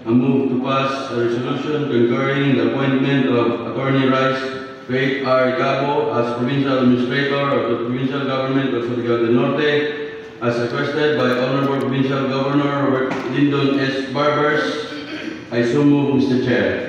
I move to pass a resolution concurring the appointment of Attorney Rice Faith R. Cabo as Provincial Administrator of the Provincial Government of Surigao del Norte, as requested by Honorable Provincial Governor Robert Lyndon S. Barbers. I so move, Mr. Chair.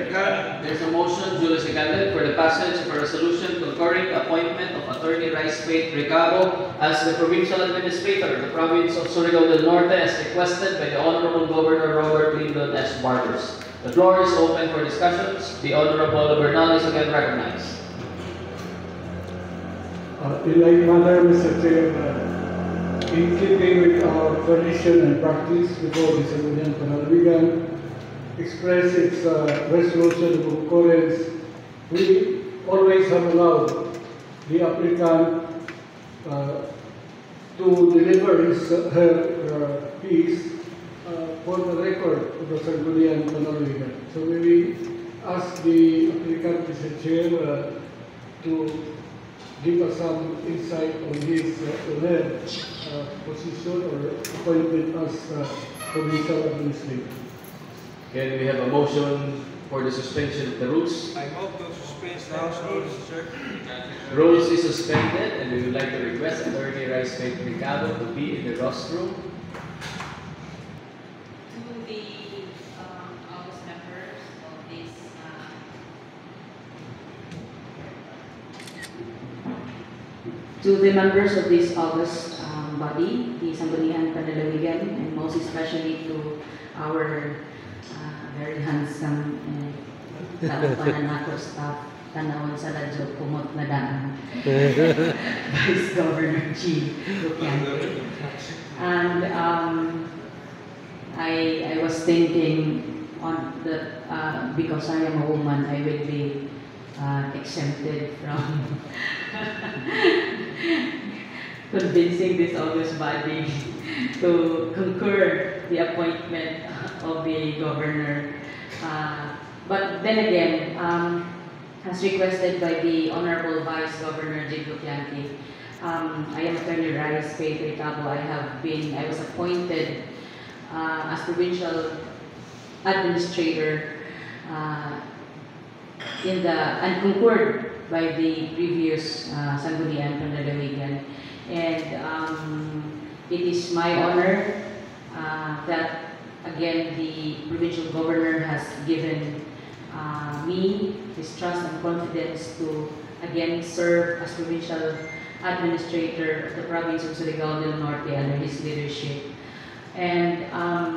There's a motion duly seconded for the passage of a resolution concurring the appointment of Attorney Rice Faith Recabo as the Provincial Administrator of the Province of Surigao del Norte as requested by the Honorable Governor Robert Lyndon S. Barbers. The floor is open for discussions. The Honorable Bernal is again recognized. In like manner, Mr. Chair, in keeping with our tradition and practice before the Sangguniang Panlalawigan, express its resolution of concurrence, we always have allowed the applicant to deliver her piece for the record of the Sangguniang Panlalawigan. So we ask the applicant, Mr. Chair, to give us some insight on his her position or appointment as provincial administrator. Can we have a motion for the suspension of the rules? I move to suspend the House rules, sir. Rules is suspended, and we would like to request Attorney Rice Faith Recabo to be in the rostrum. To the August members of this to the members of this August body, the Sangguniang Panlalawigan, and most especially to our very handsome pananako staff, tanawon sa ladyo kumot na daan, Vice Governor G. Lupiante. And I was thinking on the because I am a woman, I will be exempted from convincing this August body to concur the appointment of the governor. But then again, as requested by the Honorable Vice Governor Jig Lupiante, I am Attorney Rice Faith Recabo. I was appointed as provincial administrator and concurred by the previous Sangguniang Panlalawigan. And it is my honor that again the provincial governor has given me his trust and confidence to again serve as provincial administrator of the province of Surigao del Norte under his leadership. And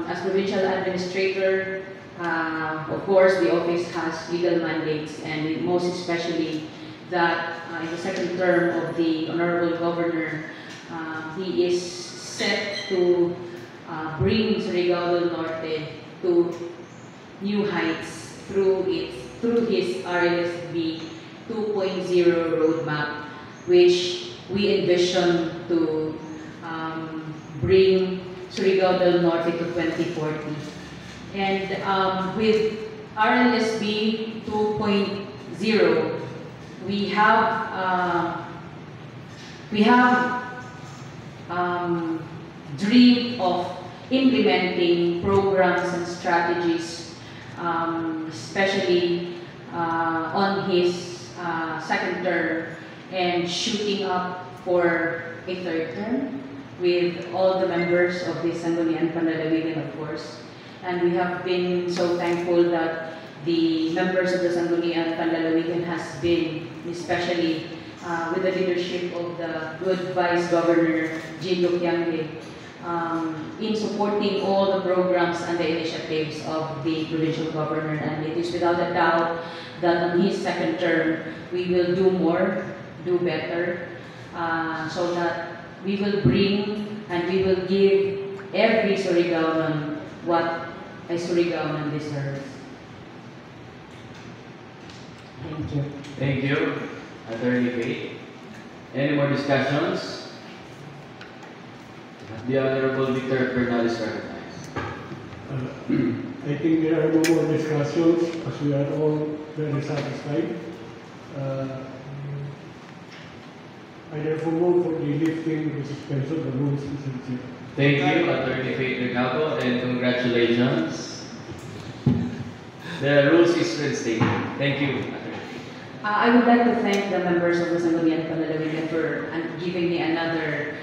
as provincial administrator, of course, the office has legal mandates, and most especially that in the second term of the Honorable Governor, he is set to bring Surigao del Norte to new heights through his RLSB 2.0 roadmap, which we envision to bring Surigao del Norte to 2040. And with RLSB 2.0, we have dream of implementing programs and strategies, especially on his second term, and shooting up for a third term with all the members of the Sangguniang Panlalawigan, of course. And we have been so thankful that the members of the Sangguniang Panlalawigan has been, especially with the leadership of the good Vice Governor Jean Lupiante, in supporting all the programs and the initiatives of the provincial governor. And it is without a doubt that on his second term, we will do more, do better, so that we will bring and we will give every Surigaonan what a Surigaonan deserves. Thank you. Thank you, Attorney Faith. Any more discussions? The Honorable Victor Bernal is recognized. I think there are no more discussions as we are all very satisfied. I therefore move for the lifting of the suspension of the rules. Thank you, Attorney Faith Recabo, and congratulations. The rules is reinstated. Thank you. I would like to thank the members of the Sangguniang Panlalawigan for giving me another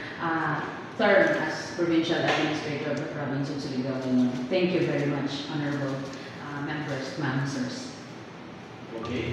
term as Provincial Administrator of the Province of Surigao del Norte. Thank you very much, Honorable members, ma'am, sirs. Okay.